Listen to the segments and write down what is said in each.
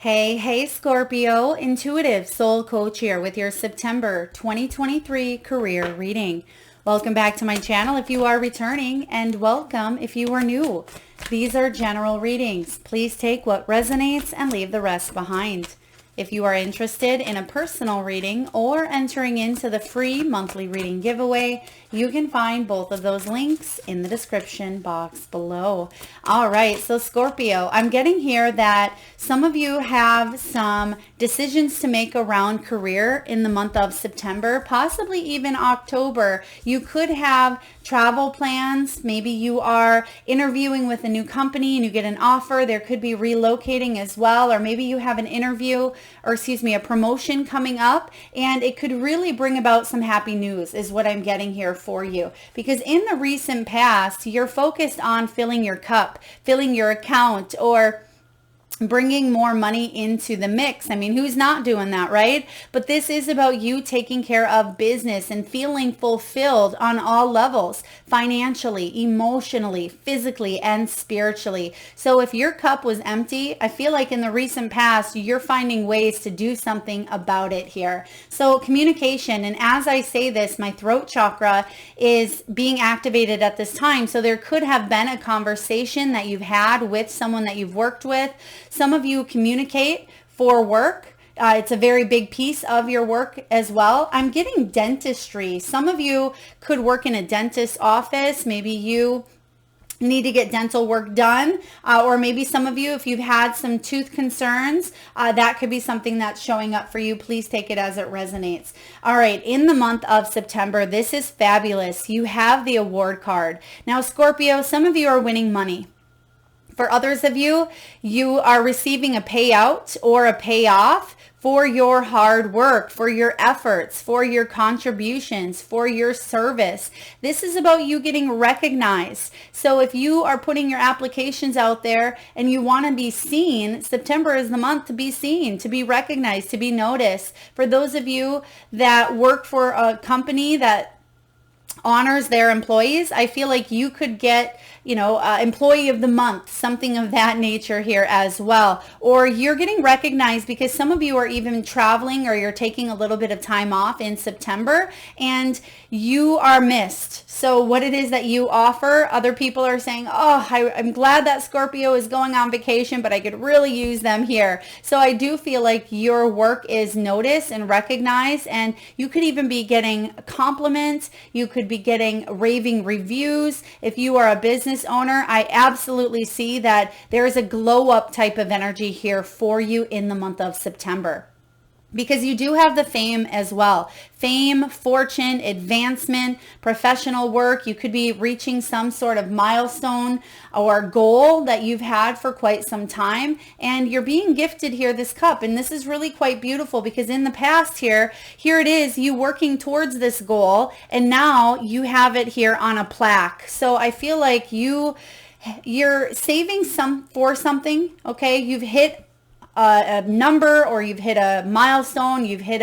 Hey, Scorpio, intuitive soul coach here with your September 2023 career reading. Welcome back to my channel if you are returning, and welcome if you are new. These are general readings. Please take what resonates and leave the rest behind. If you are interested in a personal reading or entering into the free monthly reading giveaway, you can find both of those links in the description box below. All right, so Scorpio, I'm getting here that some of you have some decisions to make around career in the month of September, possibly even October. You could have travel plans. Maybe you are interviewing with a new company and you get an offer. There could be relocating as well, or maybe you have an interview a promotion coming up, and it could really bring about some happy news is what I'm getting here for you. Because in the recent past, you're focused on filling your cup, filling your account, or bringing more money into the mix. I mean, who's not doing that, right? But this is about you taking care of business and feeling fulfilled on all levels, financially, emotionally, physically, and spiritually. So if your cup was empty, I feel like in the recent past, you're finding ways to do something about it here. So communication, and as I say this, my throat chakra is being activated at this time. So there could have been a conversation that you've had with someone that you've worked with. Some of you communicate for work. It's a very big piece of your work as well. I'm getting dentistry. Some of you could work in a dentist's office. Maybe you need to get dental work done, or maybe some of you, if you've had some tooth concerns, that could be something that's showing up for you. Please take it as it resonates. All right, in the month of September, this is fabulous. You have the award card. Now, Scorpio, some of you are winning money. For others of you, you are receiving a payout or a payoff for your hard work, for your efforts, for your contributions, for your service. This is about you getting recognized. So if you are putting your applications out there and you want to be seen, September is the month to be seen, to be recognized, to be noticed. For those of you that work for a company that honors their employees, I feel like you could get, employee of the month, something of that nature here as well. Or you're getting recognized because some of you are even traveling, or you're taking a little bit of time off in September and you are missed. So what it is that you offer, other people are saying, oh, I'm glad that Scorpio is going on vacation, but I could really use them here. So I do feel like your work is noticed and recognized, and you could even be getting compliments. You could be getting raving reviews. If you are a business owner, I absolutely see that there is a glow up type of energy here for you in the month of September. Because you do have the fame as well. Fame, fortune, advancement, professional work. You could be reaching some sort of milestone or goal that you've had for quite some time. And you're being gifted here this cup. And this is really quite beautiful because in the past here it is, you working towards this goal. And now you have it here on a plaque. So I feel like you're saving for something, okay? You've hit a number, or you've hit a milestone, you've hit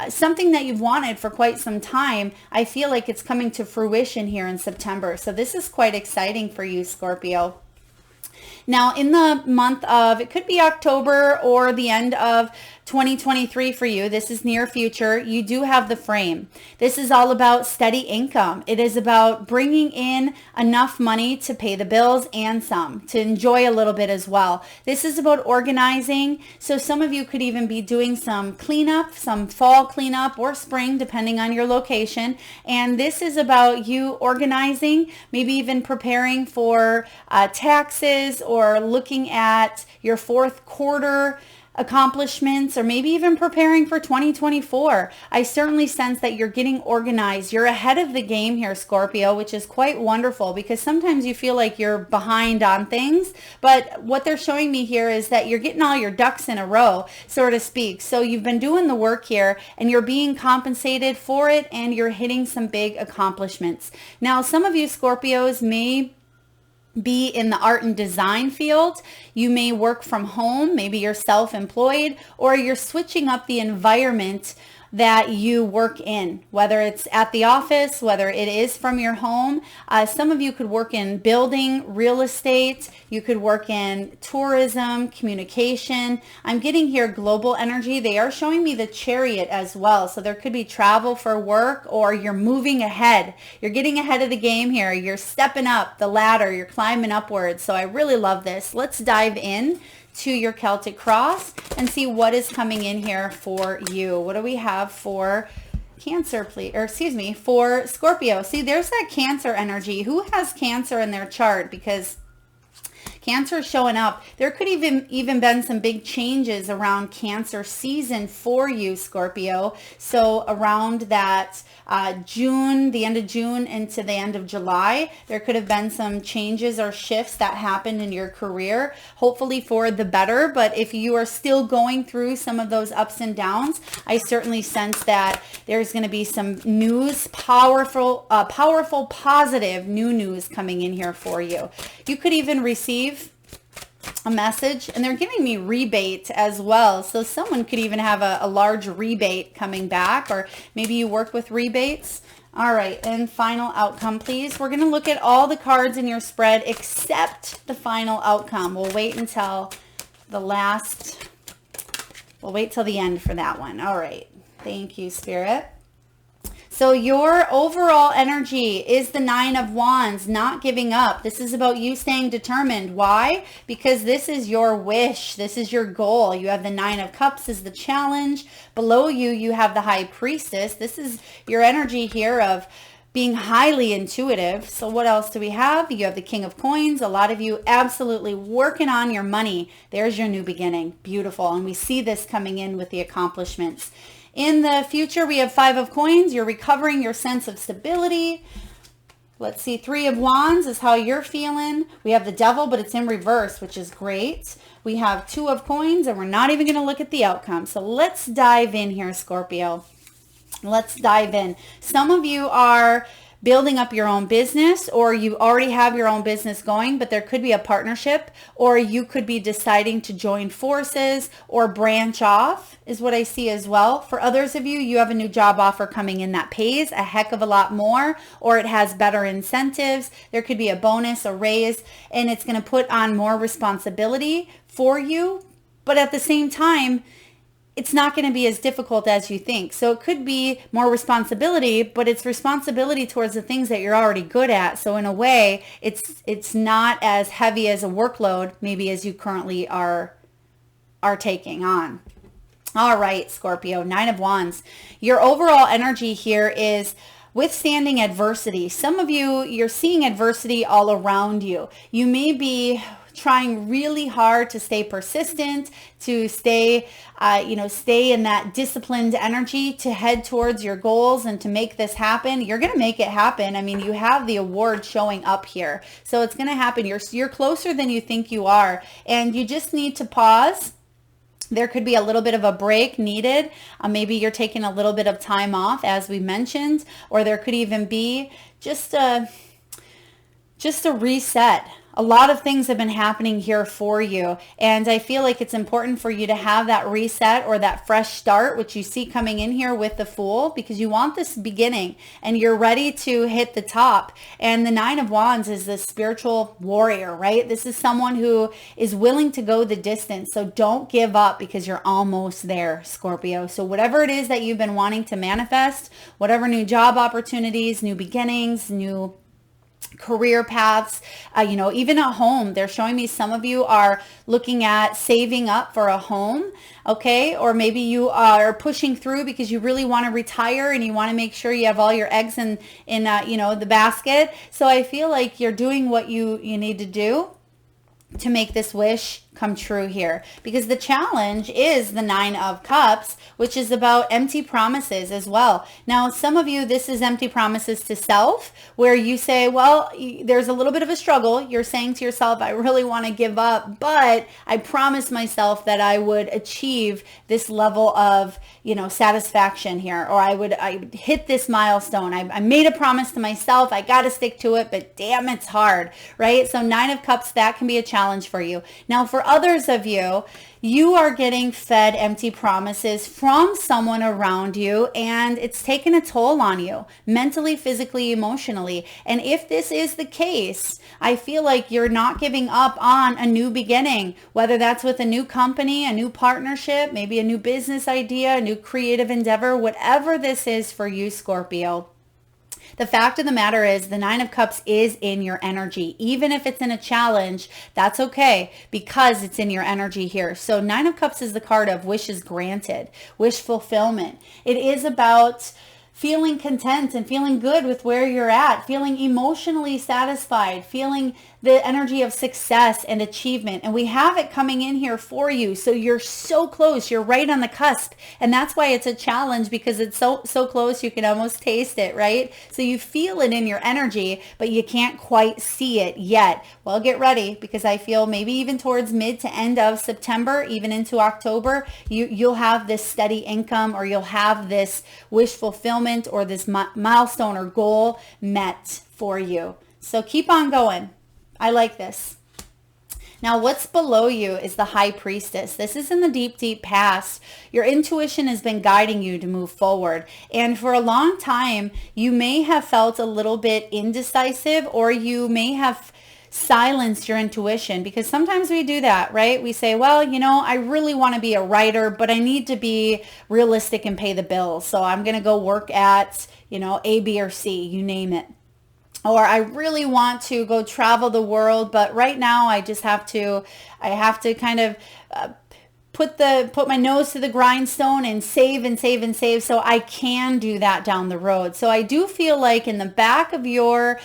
something that you've wanted for quite some time. I feel like it's coming to fruition here in September. So this is quite exciting for you, Scorpio. Now, in the month of, it could be October or the end of 2023 for you, this is near future, you do have the frame. This is all about steady income. It is about bringing in enough money to pay the bills and some, to enjoy a little bit as well. This is about organizing. So some of you could even be doing some cleanup, some fall cleanup or spring, depending on your location. And this is about you organizing, maybe even preparing for taxes, or looking at your fourth quarter accomplishments, or maybe even preparing for 2024. I certainly sense that you're getting organized. You're ahead of the game here, Scorpio, which is quite wonderful, because sometimes you feel like you're behind on things, but what they're showing me here is that you're getting all your ducks in a row, so to speak. So you've been doing the work here and you're being compensated for it, and you're hitting some big accomplishments. Now, some of you Scorpios may be in the art and design field. You may work from home, maybe you're self-employed, or you're switching up the environment that you work in, whether it's at the office, whether it is from your home. Some of you could work in building, real estate. You could work in tourism, communication. I'm getting here global energy. They are showing me the Chariot as well. So there could be travel for work, or you're moving ahead. You're getting ahead of the game here. You're stepping up the ladder. You're climbing upwards. So I really love this. Let's dive in to your Celtic cross and see what is coming in here for you. What do we have for Cancer, please? Or excuse me, for Scorpio. See, there's that Cancer energy. Who has Cancer in their chart? Because Cancer is showing up. There could even been some big changes around Cancer season for you, Scorpio. So around that June, the end of June into the end of July, there could have been some changes or shifts that happened in your career, hopefully for the better. But if you are still going through some of those ups and downs, I certainly sense that there's going to be some news, powerful, positive new news coming in here for you. You could even receive a message, and they're giving me rebate as well. So someone could even have a large rebate coming back, or maybe you work with rebates. All right, and final outcome, please. We're going to look at all the cards in your spread except the final outcome. We'll wait until the end for that one. All right. Thank you, Spirit. So your overall energy is the 9 of Wands, not giving up. This is about you staying determined. Why? Because this is your wish. This is your goal. You have the 9 of Cups as the challenge. Below you, you have the High Priestess. This is your energy here of being highly intuitive. So what else do we have? You have the King of Coins. A lot of you absolutely working on your money. There's your new beginning. Beautiful. And we see this coming in with the accomplishments. In the future, we have 5 of Coins. You're recovering your sense of stability. Let's see. 3 of Wands is how you're feeling. We have the Devil, but it's in reverse, which is great. We have 2 of Coins, and we're not even going to look at the outcome. So let's dive in here, Scorpio. Let's dive in. Some of you are building up your own business, or you already have your own business going, but there could be a partnership, or you could be deciding to join forces or branch off is what I see as well. For others of you, you have a new job offer coming in that pays a heck of a lot more, or it has better incentives. There could be a bonus, a raise, and it's going to put on more responsibility for you. But at the same time, it's not going to be as difficult as you think. So it could be more responsibility, but it's responsibility towards the things that you're already good at. So in a way, it's not as heavy as a workload maybe as you currently are taking on. All right, Scorpio, 9 of Wands. Your overall energy here is withstanding adversity. Some of you, you're seeing adversity all around you. You may be trying really hard to stay persistent, to stay in that disciplined energy to head towards your goals and to make this happen. You're going to make it happen. I mean, you have the award showing up here. So it's going to happen. You're closer than you think you are. And you just need to pause. There could be a little bit of a break needed. Maybe you're taking a little bit of time off, as we mentioned, or there could even be just a reset. A lot of things have been happening here for you, and I feel like it's important for you to have that reset or that fresh start, which you see coming in here with the Fool, because you want this beginning and you're ready to hit the top. And the 9 of Wands is the spiritual warrior, right? This is someone who is willing to go the distance. So don't give up, because you're almost there, Scorpio. So whatever it is that you've been wanting to manifest, whatever new job opportunities, new beginnings, new career paths, even a home. They're showing me some of you are looking at saving up for a home, okay? Or maybe you are pushing through because you really want to retire and you want to make sure you have all your eggs in the basket. So I feel like you're doing what you need to do to make this wish come true here, because the challenge is the 9 of Cups, which is about empty promises as well. Now, some of you, this is empty promises to self, where you say, well, there's a little bit of a struggle. You're saying to yourself, I really want to give up, but I promised myself that I would achieve this level of, satisfaction here, or I would hit this milestone. I made a promise to myself. I got to stick to it, but damn, it's hard, right? So 9 of Cups, that can be a challenge for you. Now, for for others of you, you are getting fed empty promises from someone around you, and it's taken a toll on you mentally, physically, emotionally. And if this is the case, I feel like you're not giving up on a new beginning, whether that's with a new company, a new partnership, maybe a new business idea, a new creative endeavor, whatever this is for you, Scorpio. The fact of the matter is the Nine of Cups is in your energy. Even if it's in a challenge, that's okay because it's in your energy here. So Nine of Cups is the card of wishes granted, wish fulfillment. It is about feeling content and feeling good with where you're at, feeling emotionally satisfied, feeling the energy of success and achievement. And we have it coming in here for you. So you're so close. You're right on the cusp. And that's why it's a challenge, because it's so close you can almost taste it, right? So you feel it in your energy, but you can't quite see it yet. Well, get ready, because I feel maybe even towards mid to end of September, even into October, you'll have this steady income, or you'll have this wish fulfillment or this milestone or goal met for you. So keep on going. I like this. Now, what's below you is the High Priestess. This is in the deep, deep past. Your intuition has been guiding you to move forward. And for a long time, you may have felt a little bit indecisive, or you may have silenced your intuition, because sometimes we do that, right? We say, well, I really want to be a writer, but I need to be realistic and pay the bills. So I'm going to go work at, A, B, or C, you name it. Or I really want to go travel the world, but right now I have to kind of put my nose to the grindstone and save and save and save, so I can do that down the road. So I do feel like in the back of your,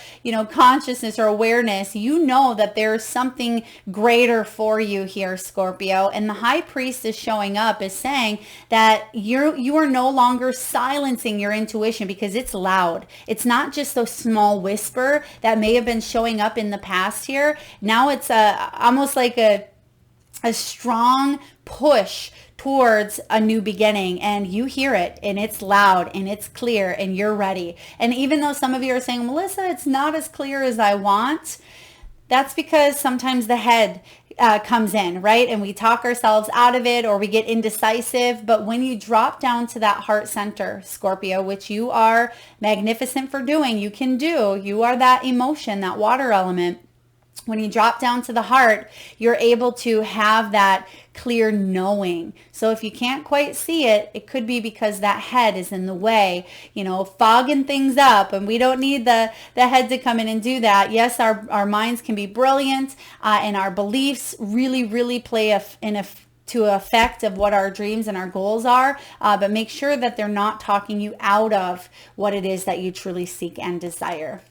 consciousness or awareness, that there's something greater for you here, Scorpio. And the High Priestess showing up is saying that you are no longer silencing your intuition, because it's loud. It's not just a small whisper that may have been showing up in the past here. Now it's almost like a strong push towards a new beginning, and you hear it, and it's loud and it's clear, and you're ready. And even though some of you are saying, Melissa, it's not as clear as I want, that's because sometimes the head comes in, right? And we talk ourselves out of it, or we get indecisive. But when you drop down to that heart center, Scorpio, which you are magnificent for doing, you are that emotion, that water element. When you drop down to the heart, you're able to have that clear knowing. So if you can't quite see it, it could be because that head is in the way, fogging things up. And we don't need the head to come in and do that. Yes, our minds can be brilliant, and our beliefs really, really play to effect of what our dreams and our goals are. But make sure that they're not talking you out of what it is that you truly seek and desire.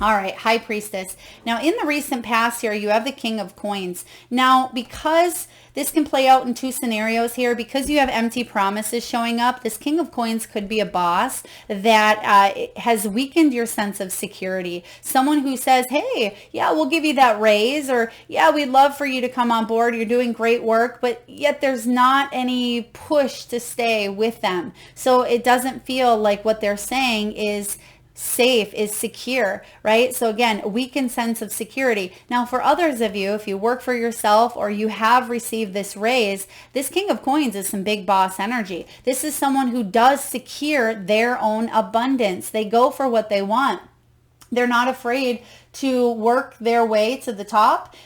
All right, High Priestess. Now, in the recent past here, you have the King of Coins. Now, because this can play out in two scenarios here, because you have empty promises showing up, this King of Coins could be a boss that has weakened your sense of security. Someone who says, hey, yeah, we'll give you that raise, or yeah, we'd love for you to come on board. You're doing great work, but yet there's not any push to stay with them. So it doesn't feel like what they're saying is safe, is secure, right? So again, a weakened sense of security. Now, for others of you, if you work for yourself or you have received this raise, this King of Coins is some big boss energy. This is someone who does secure their own abundance. They go for what they want. They're not afraid to work their way to the top.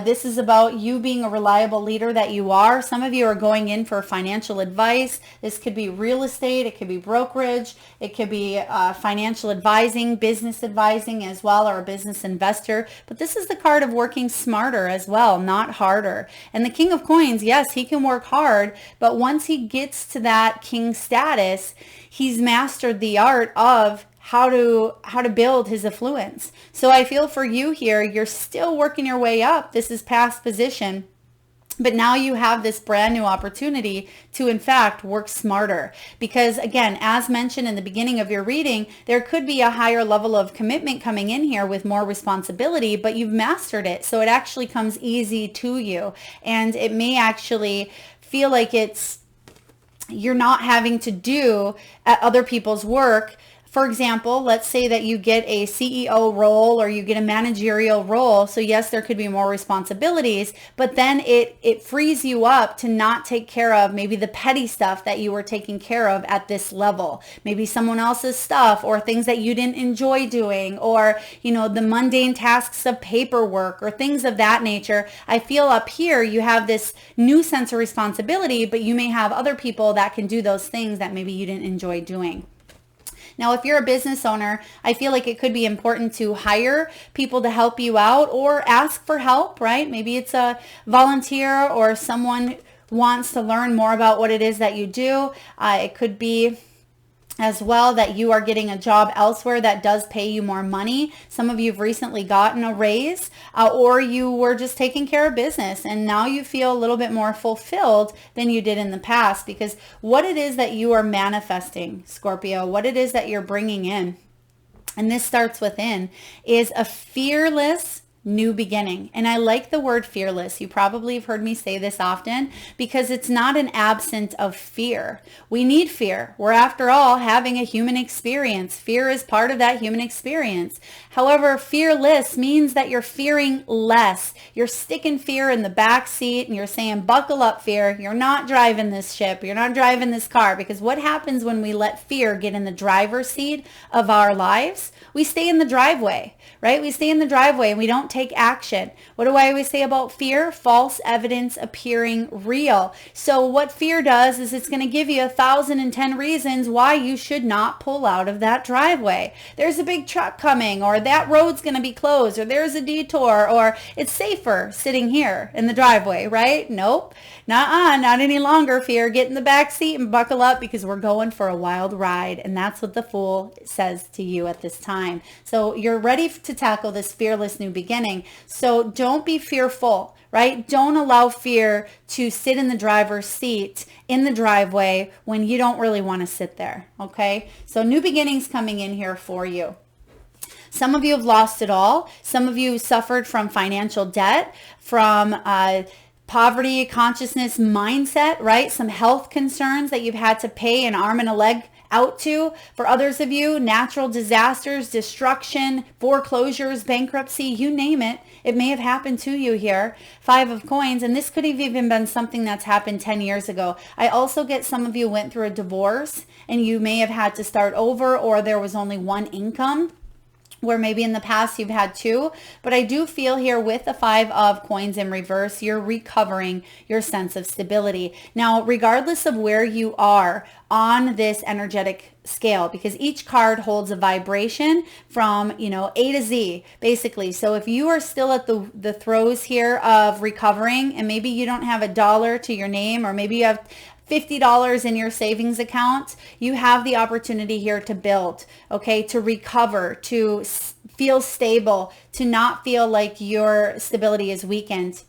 This is about you being a reliable leader that you are. Some of you are going in for financial advice. This could be real estate. It could be brokerage. It could be financial advising, business advising as well, or a business investor. But this is the card of working smarter as well, not harder. And the King of Coins, yes, he can work hard, but once he gets to that king status, he's mastered the art of how to build his affluence. So I feel for you here, you're still working your way up. This is past position. But now you have this brand new opportunity to, in fact, work smarter. Because again, as mentioned in the beginning of your reading, there could be a higher level of commitment coming in here with more responsibility, but you've mastered it. So it actually comes easy to you. And it may actually feel like you're not having to do other people's work For example, let's say that you get a CEO role or you get a managerial role. So yes, there could be more responsibilities, but then it frees you up to not take care of maybe the petty stuff that you were taking care of at this level. Maybe someone else's stuff or things that you didn't enjoy doing, or, the mundane tasks of paperwork or things of that nature. I feel up here you have this new sense of responsibility, but you may have other people that can do those things that maybe you didn't enjoy doing. Now, if you're a business owner, I feel like it could be important to hire people to help you out or ask for help, right? Maybe it's a volunteer or someone wants to learn more about what it is that you do. It could be as well that you are getting a job elsewhere that does pay you more money. Some of you have recently gotten a raise, or you were just taking care of business and now you feel a little bit more fulfilled than you did in the past, because what it is that you are manifesting, Scorpio, what it is that you're bringing in, and this starts within, is a fearless new beginning. And I like the word fearless. You probably have heard me say this often, because it's not an absence of fear. We need fear. We're, after all, having a human experience. Fear is part of that human experience. However, fearless means that you're fearing less. You're sticking fear in the back seat and you're saying, buckle up, fear. You're not driving this ship. You're not driving this car. Because what happens when we let fear get in the driver's seat of our lives? We stay in the driveway, right? We stay in the driveway and we don't take action. What do I always say about fear? False evidence appearing real. So what fear does is it's going to give you 1,010 reasons why you should not pull out of that driveway. There's a big truck coming, or that road's going to be closed, or there's a detour, or it's safer sitting here in the driveway, right? Nope. Not any longer, fear. Get in the back seat and buckle up, because we're going for a wild ride. And that's what the Fool says to you at this time. So you're ready to tackle this fearless new beginning. So don't be fearful, right? Don't allow fear to sit in the driver's seat in the driveway when you don't really want to sit there. Okay. So new beginnings coming in here for you. Some of you have lost it all. Some of you suffered from financial debt, from poverty consciousness mindset, right? Some health concerns that you've had to pay an arm and a leg out to. For others of you, natural disasters, destruction, foreclosures, bankruptcy, you name it. It may have happened to you here. 5 of Coins, and this could have even been something that's happened 10 years ago. I also get some of you went through a divorce and you may have had to start over, or there was only one income, where maybe in the past you've had 2. But I do feel here with the 5 of Coins in reverse, you're recovering your sense of stability. Now, regardless of where you are on this energetic scale, because each card holds a vibration from, A to Z, basically. So if you are still at the throes here of recovering, and maybe you don't have $1 to your name, or maybe you have $50 in your savings account, you have the opportunity here to build, okay, to recover, to feel stable, to not feel like your stability is weakened.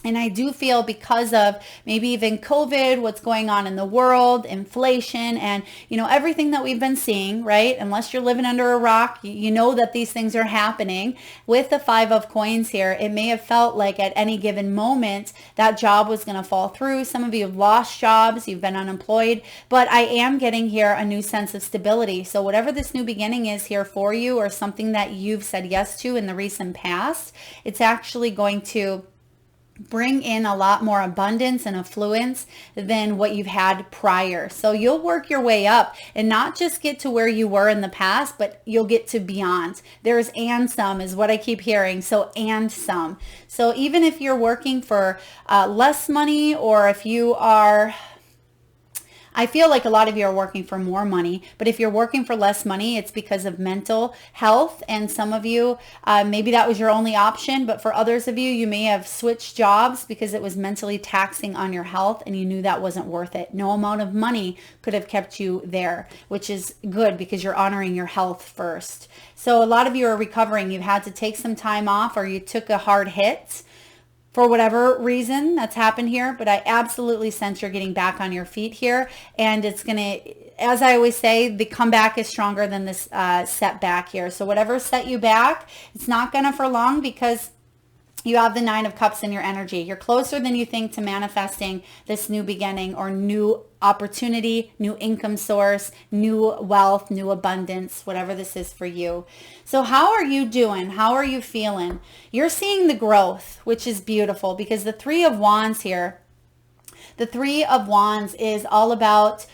And I do feel, because of maybe even COVID, what's going on in the world, inflation, and, everything that we've been seeing, right? Unless you're living under a rock, you know that these things are happening. With the 5 of Coins here, it may have felt like at any given moment that job was going to fall through. Some of you have lost jobs, you've been unemployed, but I am getting here a new sense of stability. So whatever this new beginning is here for you, or something that you've said yes to in the recent past, it's actually going to bring in a lot more abundance and affluence than what you've had prior. So you'll work your way up and not just get to where you were in the past, but you'll get to beyond. There's and some is what I keep hearing. So and some. So even if you're working for less money, or if you are, I feel like a lot of you are working for more money, but if you're working for less money, it's because of mental health. And some of you, maybe that was your only option, but for others of you, you may have switched jobs because it was mentally taxing on your health and you knew that wasn't worth it. No amount of money could have kept you there, which is good because you're honoring your health first. So a lot of you are recovering. You've had to take some time off, or you took a hard hit for whatever reason that's happened here, but I absolutely sense you're getting back on your feet here, and it's going to, as I always say, the comeback is stronger than this setback here. So whatever set you back, it's not going to for long, because You have the Nine of Cups in your energy. You're closer than you think to manifesting this new beginning or new opportunity, new income source, new wealth, new abundance, whatever this is for you. So how are you doing? How are you feeling? You're seeing the growth, which is beautiful, because the Three of Wands here, the Three of Wands is all about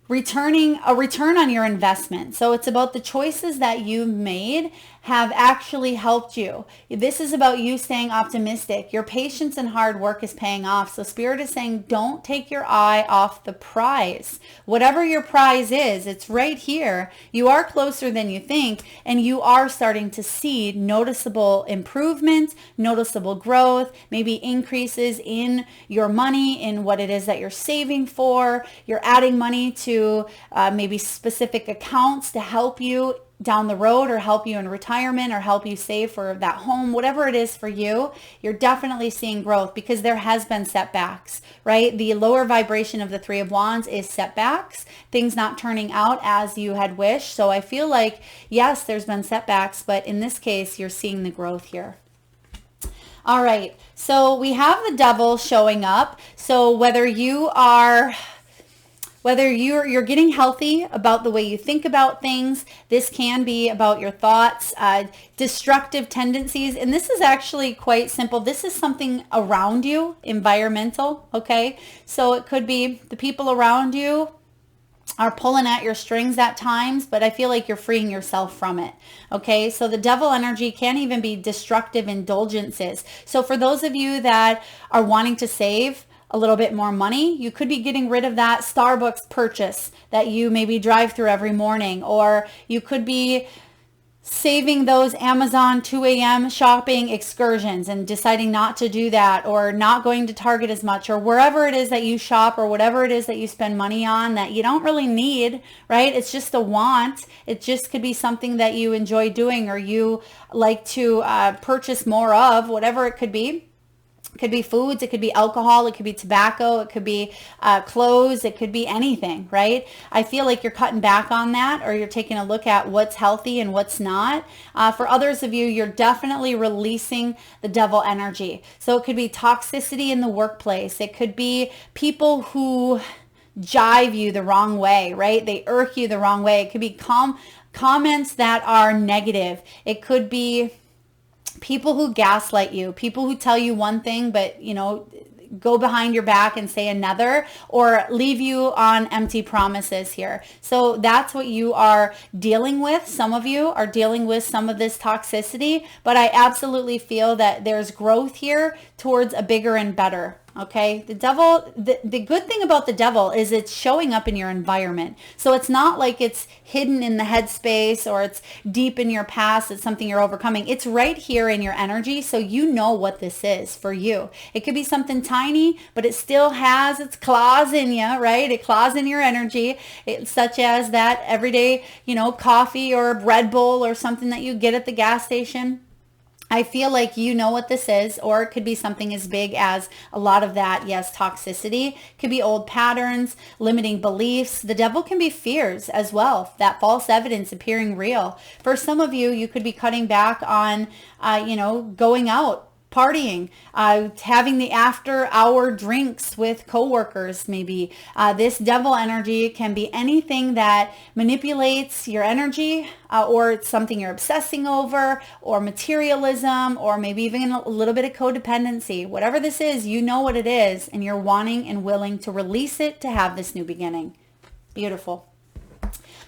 a return on your investment. So it's about the choices that you've made have actually helped you. This is about you staying optimistic. Your patience and hard work is paying off. So Spirit is saying, don't take your eye off the prize. Whatever your prize is, it's right here. You are closer than you think, and you are starting to see noticeable improvement, noticeable growth, maybe increases in your money, in what it is that you're saving for. You're adding money to maybe specific accounts to help you down the road, or help you in retirement, or help you save for that home, whatever it is for you. You're definitely seeing growth, because there has been setbacks, right? The lower vibration of the Three of Wands is setbacks, things not turning out as you had wished. So I feel like, yes, there's been setbacks, but in this case, you're seeing the growth here. All right, so we have the Devil showing up. So whether you're getting healthy about the way you think about things, this can be about your thoughts, destructive tendencies. And this is actually quite simple. This is something around you, environmental, okay? So it could be the people around you are pulling at your strings at times, but I feel like you're freeing yourself from it. Okay, so the Devil energy can even be destructive indulgences. So for those of you that are wanting to save a little bit more money, you could be getting rid of that Starbucks purchase that you maybe drive through every morning, or you could be saving those Amazon 2 a.m. shopping excursions and deciding not to do that, or not going to Target as much, or wherever it is that you shop, or whatever it is that you spend money on that you don't really need, right? It's just a want. It just could be something that you enjoy doing, or you like to purchase more of, whatever it could be. It could be foods, it could be alcohol, it could be tobacco, it could be clothes, it could be anything, right? I feel like you're cutting back on that, or you're taking a look at what's healthy and what's not. For others of you, you're definitely releasing the Devil energy. So it could be toxicity in the workplace. It could be people who jive you the wrong way, right? They irk you the wrong way. It could be comments that are negative. It could be people who gaslight you, people who tell you one thing, but, go behind your back and say another, or leave you on empty promises here. So that's what you are dealing with. Some of you are dealing with some of this toxicity, but I absolutely feel that there's growth here towards a bigger and better. Okay, the Devil, the good thing about the Devil is it's showing up in your environment. So it's not like it's hidden in the headspace, or it's deep in your past. It's something you're overcoming. It's right here in your energy. So you know what this is for you. It could be something tiny, but it still has its claws in you, right? It claws in your energy, such as that everyday, coffee or Red Bull or something that you get at the gas station. I feel like you know what this is, or it could be something as big as a lot of that, yes, toxicity. Could be old patterns, limiting beliefs. The Devil can be fears as well, that false evidence appearing real. For some of you, you could be cutting back on, going out, partying, having the after hour drinks with coworkers maybe. This Devil energy can be anything that manipulates your energy, or it's something you're obsessing over, or materialism, or maybe even a little bit of codependency. Whatever this is, you know what it is, and you're wanting and willing to release it to have this new beginning. Beautiful.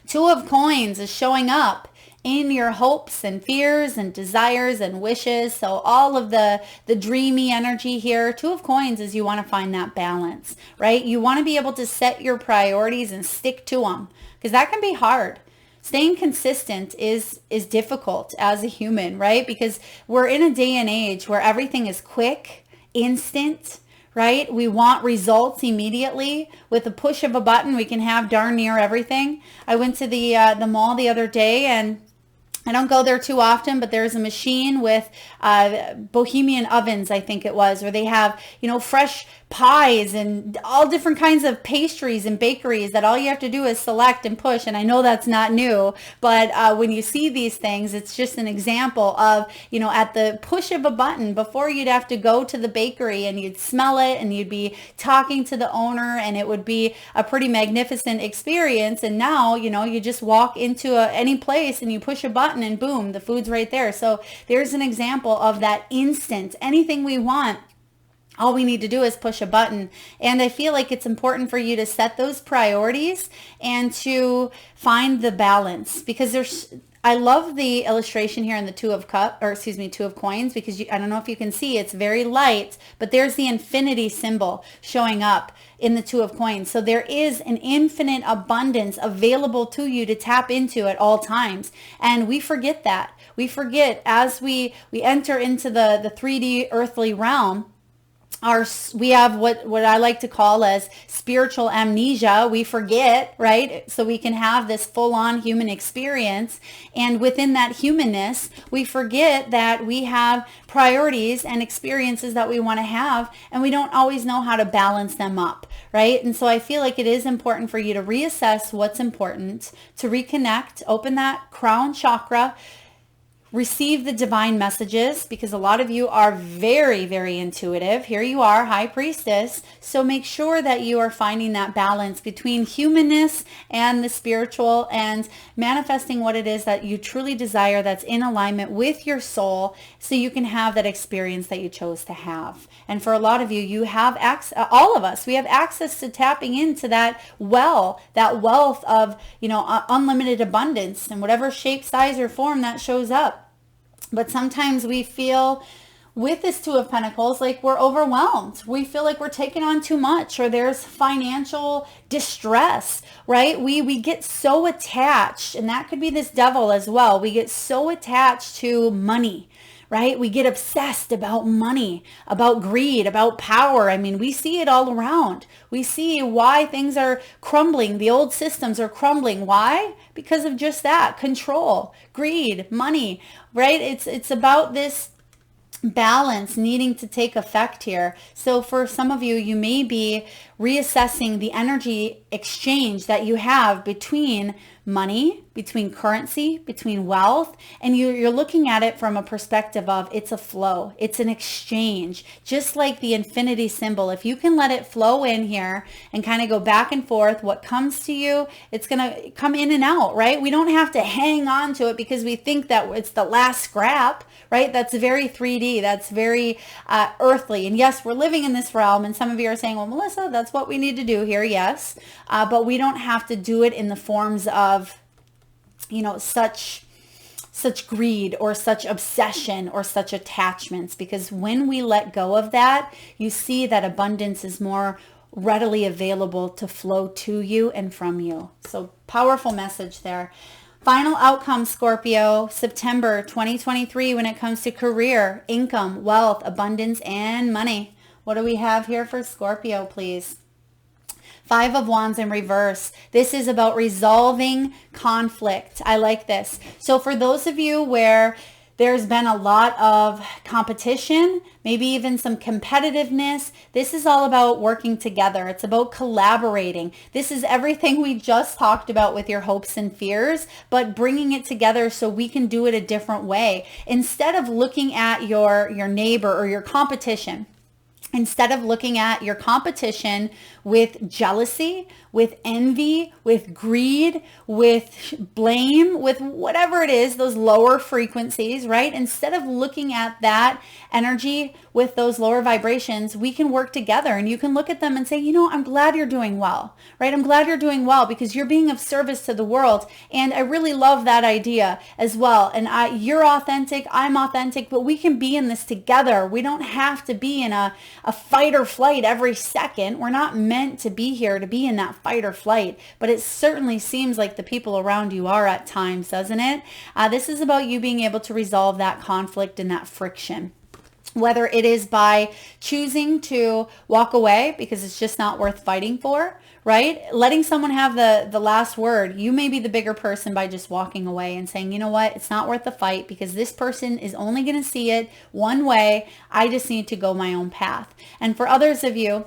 Two of Coins is showing up in your hopes and fears and desires and wishes. So all of the dreamy energy here. Two of Coins is you want to find that balance, right? You want to be able to set your priorities and stick to them, because that can be hard. Staying consistent is difficult as a human, right? Because we're in a day and age where everything is quick, instant, right? We want results immediately. With a push of a button, we can have darn near everything. I went to the mall the other day, and I don't go there too often, but there's a machine with Bohemian ovens, I think it was, where they have, fresh pies and all different kinds of pastries and bakeries that all you have to do is select and push. And I know that's not new, but when you see these things, it's just an example of, at the push of a button, before you'd have to go to the bakery and you'd smell it and you'd be talking to the owner and it would be a pretty magnificent experience. And now, you just walk into any place and you push a button and boom, the food's right there. So there's an example of that instant. Anything we want, all we need to do is push a button. And I feel like it's important for you to set those priorities and to find the balance, because I love the illustration here in the Two of Coins, because I don't know if you can see, it's very light, but there's the infinity symbol showing up in the Two of Coins. So there is an infinite abundance available to you to tap into at all times. And we forget that. We forget as we enter into the 3D earthly realm. We have what I like to call as spiritual amnesia. We forget, right? So we can have this full-on human experience. And within that humanness, we forget that we have priorities and experiences that we want to have, and we don't always know how to balance them up, right? And so I feel like it is important for you to reassess what's important, to reconnect, open that crown chakra, receive the divine messages, because a lot of you are very, very intuitive. Here you are, High Priestess. So make sure that you are finding that balance between humanness and the spiritual, and manifesting what it is that you truly desire, that's in alignment with your soul, so you can have that experience that you chose to have. And for a lot of you, you have access, all of us, we have access to tapping into that wealth of, unlimited abundance in whatever shape, size, or form that shows up. But sometimes we feel with this Two of Pentacles like we're overwhelmed. We feel like we're taking on too much, or there's financial distress, right? We get so attached, and that could be this devil as well. We get so attached to money, right? We get obsessed about money, about greed, about power. I mean, we see it all around. We see why things are crumbling. The old systems are crumbling. Why? Because of just that, control, greed, money, right? It's about this balance needing to take effect here. So for some of you, you may be reassessing the energy exchange that you have between money, between currency, between wealth, and you're looking at it from a perspective of it's a flow, it's an exchange, just like the infinity symbol. If you can let it flow in here and kind of go back and forth, what comes to you, it's going to come in and out, right? We don't have to hang on to it because we think that it's the last scrap, right? That's very 3D, that's very earthly. And yes, we're living in this realm, and some of you are saying, well, Melissa, that's what we need to do here. Yes, but we don't have to do it in the forms of, such greed or such obsession or such attachments, because when we let go of that, you see that abundance is more readily available to flow to you and from you. So powerful message there. Final outcome, Scorpio, September 2023, when it comes to career, income, wealth, abundance, and money. What do we have here for Scorpio, please? Five of Wands in reverse. This is about resolving conflict. I like this. So for those of you where there's been a lot of competition, maybe even some competitiveness, this is all about working together. It's about collaborating. This is everything we just talked about with your hopes and fears, but bringing it together so we can do it a different way. Instead of looking at your neighbor or your competition, instead of looking at your competition with jealousy, with envy, with greed, with blame, with whatever it is, those lower frequencies, right? Instead of looking at that energy with those lower vibrations, we can work together, and you can look at them and say, I'm glad you're doing well, right? I'm glad you're doing well because you're being of service to the world. And I really love that idea as well. And you're authentic, I'm authentic, but we can be in this together. We don't have to be in a fight or flight every second. We're not meant to be here to be in that fight or flight, but it certainly seems like the people around you are at times, doesn't it? This is about you being able to resolve that conflict and that friction, whether it is by choosing to walk away because it's just not worth fighting for, right? Letting someone have the last word. You may be the bigger person by just walking away and saying, you know what, it's not worth the fight because this person is only going to see it one way. I just need to go my own path. And for others of you,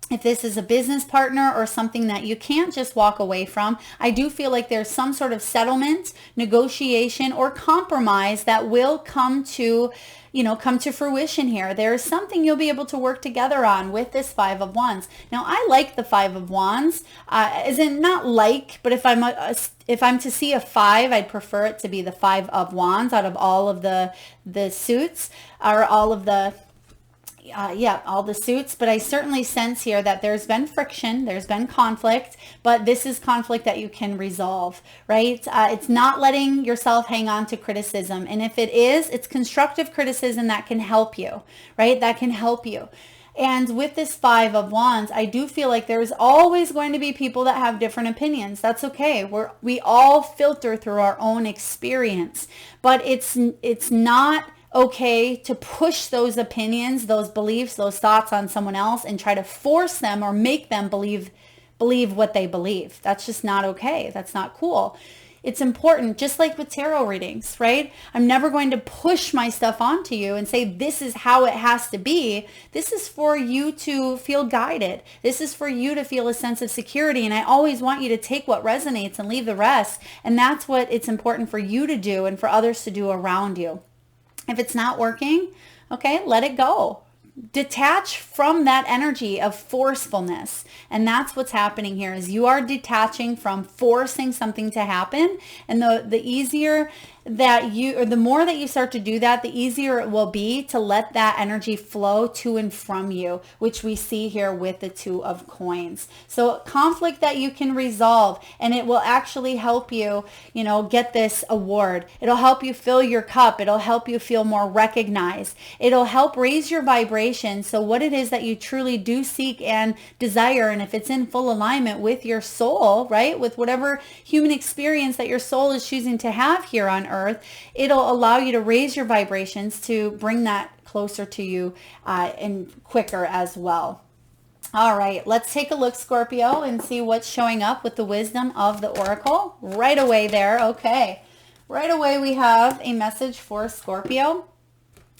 If this is a business partner or something that you can't just walk away from, I do feel like there's some sort of settlement, negotiation, or compromise that will come to fruition here. There is something you'll be able to work together on with this Five of Wands. Now, I like the Five of Wands, as in not like, but if I'm to see a five, I'd prefer it to be the Five of Wands out of all of the suits, or all of the all the suits. But I certainly sense here that there's been friction, there's been conflict, but this is conflict that you can resolve, right? It's not letting yourself hang on to criticism. And if it is, it's constructive criticism that can help you, right? That can help you. And with this Five of Wands, I do feel like there's always going to be people that have different opinions. That's okay. We all filter through our own experience, but it's not okay to push those opinions, those beliefs, those thoughts on someone else and try to force them or make them believe what they believe. That's just not okay. That's not cool. It's important, just like with tarot readings, right? I'm never going to push my stuff onto you and say, this is how it has to be. This is for you to feel guided. This is for you to feel a sense of security. And I always want you to take what resonates and leave the rest. And that's what it's important for you to do and for others to do around you. If it's not working, okay, let it go. Detach from that energy of forcefulness. And that's what's happening here, is you are detaching from forcing something to happen. And the easier that you, or the more that you start to do that, the easier it will be to let that energy flow to and from you, which we see here with the Two of Coins. So conflict that you can resolve, and it will actually help you, get this award. It'll help you fill your cup. It'll help you feel more recognized. It'll help raise your vibration. So what it is that you truly do seek and desire, and if it's in full alignment with your soul, right, with whatever human experience that your soul is choosing to have here on earth, it'll allow you to raise your vibrations to bring that closer to you and quicker as well. All right, let's take a look, Scorpio, and see what's showing up with the wisdom of the Oracle right away there. Okay, right away we have a message for Scorpio.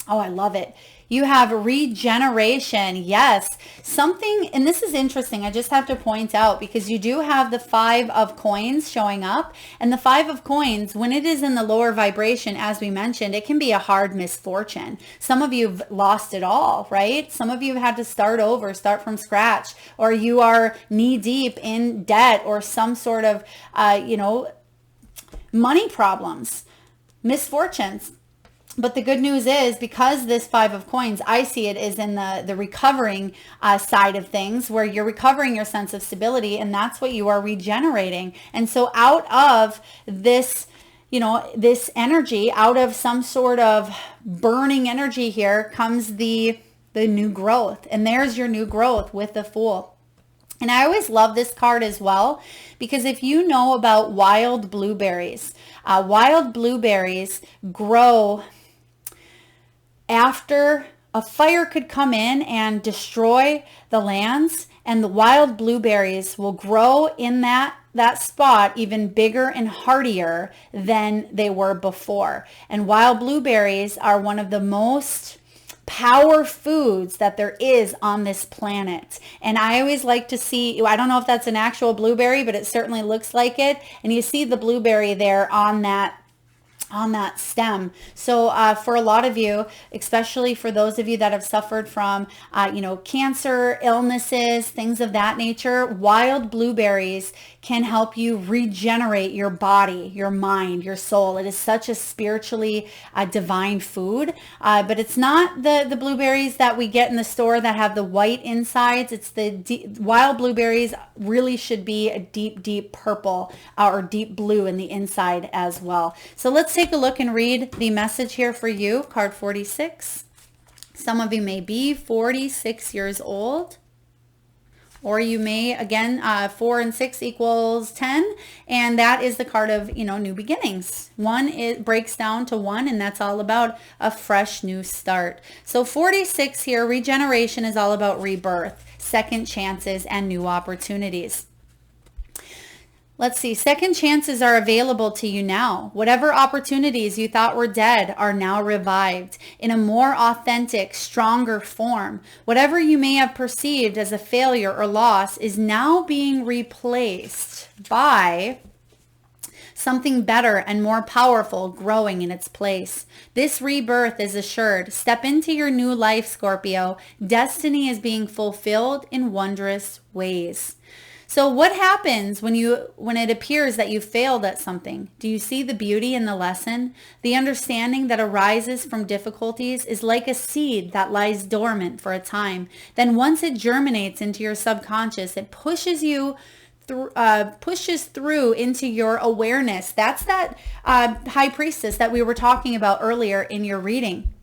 Oh, I love it. You have regeneration. Yes. Something, and this is interesting. I just have to point out, because you do have the Five of Coins showing up, and the Five of Coins, when it is in the lower vibration, as we mentioned, it can be a hard misfortune. Some of you have lost it all, right? Some of you have had to start over, start from scratch, or you are knee deep in debt or some sort of, money problems, misfortunes. But the good news is, because this Five of Coins, I see it is in the recovering side of things, where you're recovering your sense of stability, and that's what you are regenerating. And so out of this, this energy, out of some sort of burning energy here, comes the new growth. And there's your new growth with the Fool. And I always love this card as well, because if you know about wild blueberries grow after a fire could come in and destroy the lands, and the wild blueberries will grow in that spot even bigger and hardier than they were before. And wild blueberries are one of the most power foods that there is on this planet. And I always like to see, I don't know if that's an actual blueberry, but it certainly looks like it. And you see the blueberry there on that stem. So for a lot of you, especially for those of you that have suffered from, cancer, illnesses, things of that nature, wild blueberries can help you regenerate your body, your mind, your soul. It is such a spiritually divine food, but it's not the blueberries that we get in the store that have the white insides. It's wild blueberries really should be a deep, deep purple or deep blue in the inside as well. So let's take a look and read the message here for you, card 46. Some of you may be 46 years old, or you may, again, 4 and 6 equals 10, and that is the card of, new beginnings. One, it breaks down to 1, and that's all about a fresh new start. So 46 here, regeneration is all about rebirth, second chances, and new opportunities. Let's see. Second chances are available to you now. Whatever opportunities you thought were dead are now revived in a more authentic, stronger form. Whatever you may have perceived as a failure or loss is now being replaced by something better and more powerful growing in its place. This rebirth is assured. Step into your new life, Scorpio. Destiny is being fulfilled in wondrous ways. So what happens when it appears that you failed at something? Do you see the beauty in the lesson? The understanding that arises from difficulties is like a seed that lies dormant for a time. Then once it germinates into your subconscious, it pushes through into your awareness. That's that high priestess that we were talking about earlier in your reading.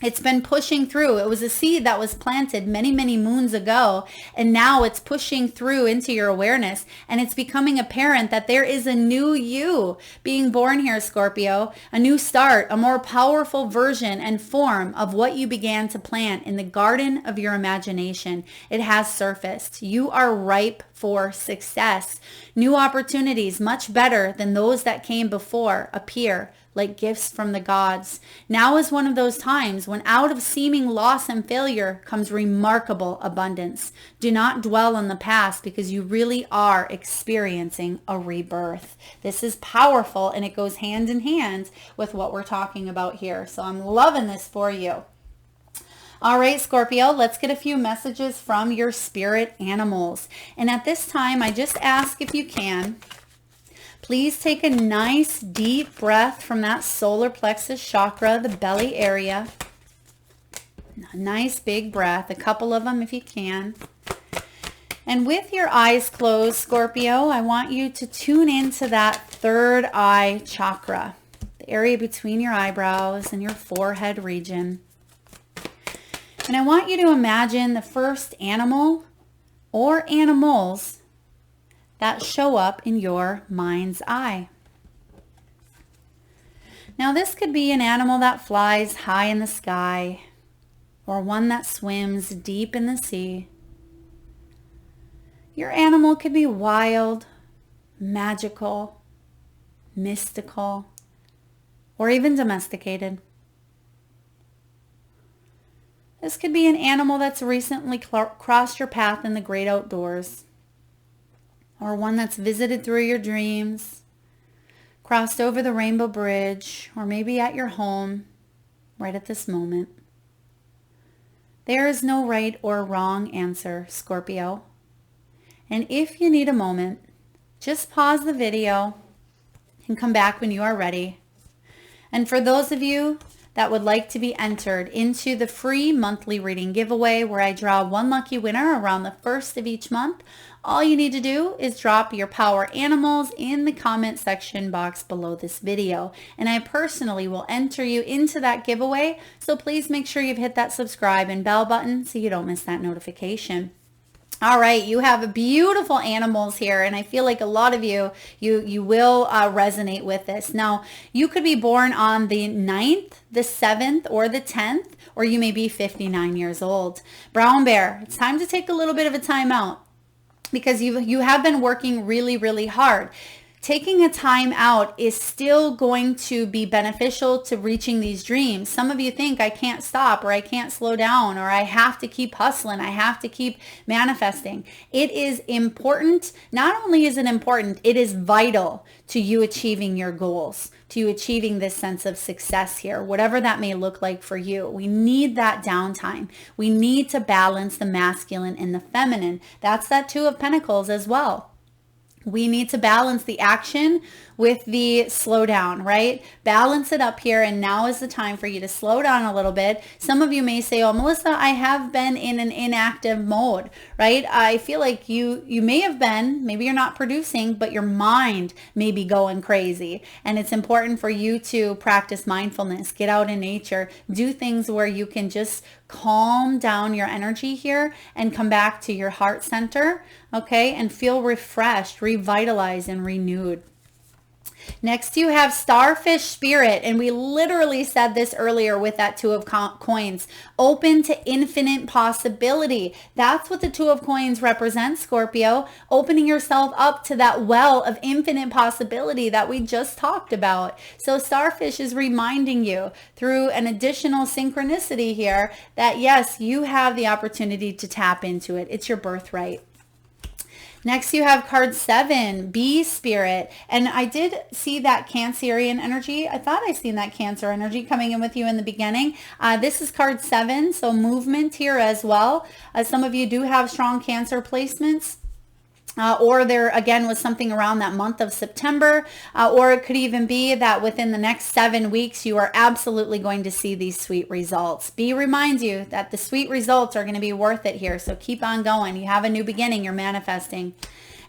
It's been pushing through. It was a seed that was planted many, many moons ago, and now it's pushing through into your awareness, and it's becoming apparent that there is a new you being born here, Scorpio, a new start, a more powerful version and form of what you began to plant in the garden of your imagination. It has surfaced. You are ripe for success. New opportunities, much better than those that came before, appear like gifts from the gods. Now is one of those times when out of seeming loss and failure comes remarkable abundance. Do not dwell on the past because you really are experiencing a rebirth. This is powerful and it goes hand in hand with what we're talking about here. So I'm loving this for you. All right, Scorpio, let's get a few messages from your spirit animals. And at this time, I just ask if you can, please take a nice deep breath from that solar plexus chakra, the belly area. A nice big breath, a couple of them if you can. And with your eyes closed, Scorpio, I want you to tune into that third eye chakra, the area between your eyebrows and your forehead region. And I want you to imagine the first animal or animals that show up in your mind's eye. Now this could be an animal that flies high in the sky or one that swims deep in the sea. Your animal could be wild, magical, mystical, or even domesticated. This could be an animal that's recently crossed your path in the great outdoors, or one that's visited through your dreams, crossed over the Rainbow Bridge, or maybe at your home right at this moment. There is no right or wrong answer, Scorpio. And if you need a moment, just pause the video and come back when you are ready. And for those of you that would like to be entered into the free monthly reading giveaway where I draw one lucky winner around the first of each month, all you need to do is drop your power animals in the comment section box below this video. And I personally will enter you into that giveaway. So please make sure you've hit that subscribe and bell button so you don't miss that notification. All right, you have beautiful animals here, and I feel like a lot of you will resonate with this. Now, you could be born on the 9th, the 7th, or the 10th, or you may be 59 years old. Brown bear, it's time to take a little bit of a time out because you have been working really, really hard. Taking a time out is still going to be beneficial to reaching these dreams. Some of you think I can't stop or I can't slow down or I have to keep hustling. I have to keep manifesting. It is important. Not only is it important, it is vital to you achieving your goals, to you achieving this sense of success here, whatever that may look like for you. We need that downtime. We need to balance the masculine and the feminine. That's that Two of Pentacles as well. We need to balance the action with the slowdown, right? Balance it up here, and now is the time for you to slow down a little bit. Some of you may say, oh, Melissa, I have been in an inactive mode, right? I feel like you may have been, maybe you're not producing, but your mind may be going crazy. And it's important for you to practice mindfulness, get out in nature, do things where you can just calm down your energy here and come back to your heart center, okay? And feel refreshed, revitalized, and renewed. Next, you have Starfish Spirit, and we literally said this earlier with that Two of Coins. Open to infinite possibility. That's what the Two of Coins represents, Scorpio. Opening yourself up to that well of infinite possibility that we just talked about. So Starfish is reminding you through an additional synchronicity here that yes, you have the opportunity to tap into it. It's your birthright. Next, you have card 7, Bee Spirit. And I did see that Cancerian energy. I thought I seen that Cancer energy coming in with you in the beginning. This is card 7, so movement here as well. Some of you do have strong Cancer placements. Or there again was something around that month of September, or it could even be that within the next 7 weeks you are absolutely going to see these sweet results. Bee reminds you that the sweet results are going to be worth it here, so keep on going. You have a new beginning, you're manifesting.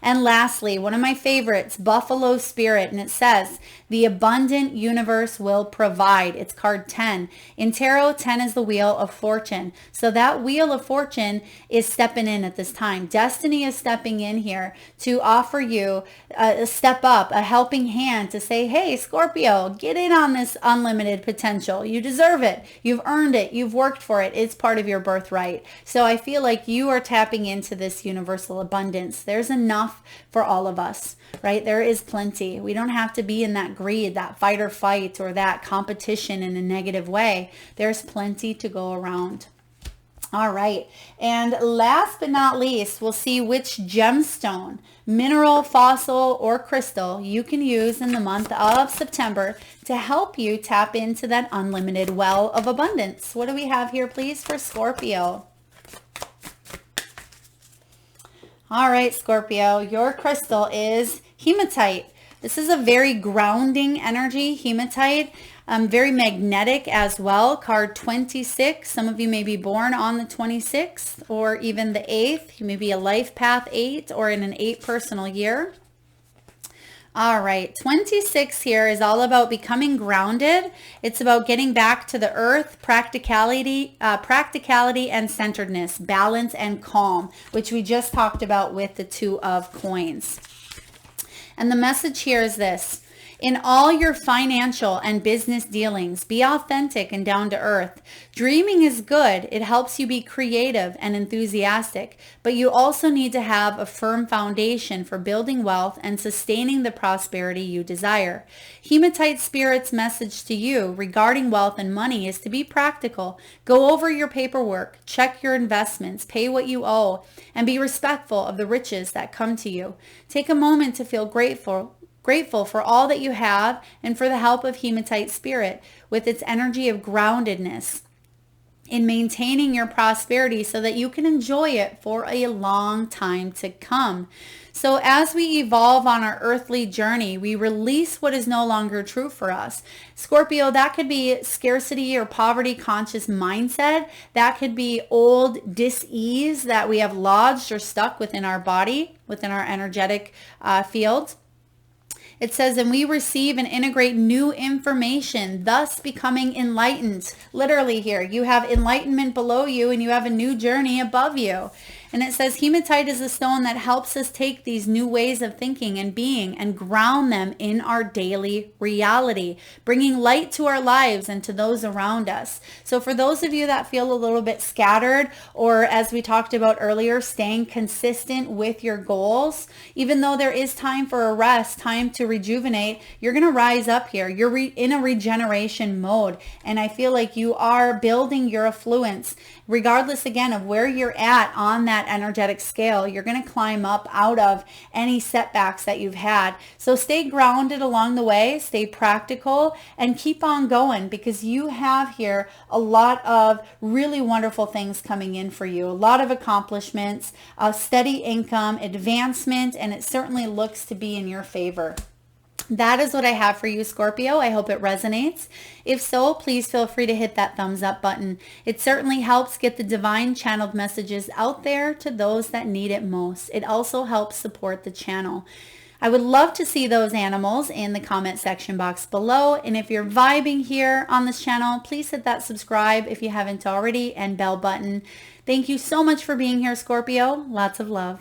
And lastly, one of my favorites, Buffalo Spirit, and it says, the abundant universe will provide. It's card 10. In tarot, 10 is the wheel of fortune. So that wheel of fortune is stepping in at this time. Destiny is stepping in here to offer you a step up, a helping hand to say, hey, Scorpio, get in on this unlimited potential. You deserve it. You've earned it. You've worked for it. It's part of your birthright. So I feel like you are tapping into this universal abundance. There's enough for all of us, right? There is plenty. We don't have to be in that greed, that fight or fight, or that competition in a negative way. There's plenty to go around. All right. And last but not least, we'll see which gemstone, mineral, fossil, or crystal you can use in the month of September to help you tap into that unlimited well of abundance. What do we have here, please, for Scorpio? All right, Scorpio, your crystal is hematite. This is a very grounding energy, hematite, very magnetic as well. Card 26. Some of you may be born on the 26th or even the 8th. You may be a life path 8 or in an 8 personal year. All right, 26 here is all about becoming grounded. It's about getting back to the earth, practicality and centeredness, balance and calm, which we just talked about with the Two of Coins. And the message here is this. In all your financial and business dealings, be authentic and down to earth. Dreaming is good. It helps you be creative and enthusiastic, but you also need to have a firm foundation for building wealth and sustaining the prosperity you desire. Hematite Spirit's message to you regarding wealth and money is to be practical. Go over your paperwork, check your investments, pay what you owe, and be respectful of the riches that come to you. Take a moment to feel grateful for all that you have and for the help of Hematite Spirit with its energy of groundedness in maintaining your prosperity so that you can enjoy it for a long time to come. So as we evolve on our earthly journey, we release what is no longer true for us. Scorpio, that could be scarcity or poverty conscious mindset. That could be old dis-ease that we have lodged or stuck within our body, within our energetic field. It says, and we receive and integrate new information, thus becoming enlightened. Literally here, you have enlightenment below you and you have a new journey above you. And it says hematite is a stone that helps us take these new ways of thinking and being and ground them in our daily reality, bringing light to our lives and to those around us. So for those of you that feel a little bit scattered, or as we talked about earlier, staying consistent with your goals, even though there is time for a rest, time to rejuvenate, you're going to rise up here. You're in a regeneration mode. And I feel like you are building your affluence, regardless again of where you're at on that energetic scale. You're going to climb up out of any setbacks that you've had. So stay grounded along the way, stay practical, and keep on going, because you have here a lot of really wonderful things coming in for you. A lot of accomplishments, a steady income, advancement, and it certainly looks to be in your favor. That is what I have for you, Scorpio. I hope it resonates. If so, please feel free to hit that thumbs up button. It certainly helps get the divine channeled messages out there to those that need it most. It also helps support the channel. I would love to see those animals in the comment section box below. And if you're vibing here on this channel, please hit that subscribe if you haven't already and bell button. Thank you so much for being here, Scorpio. Lots of love.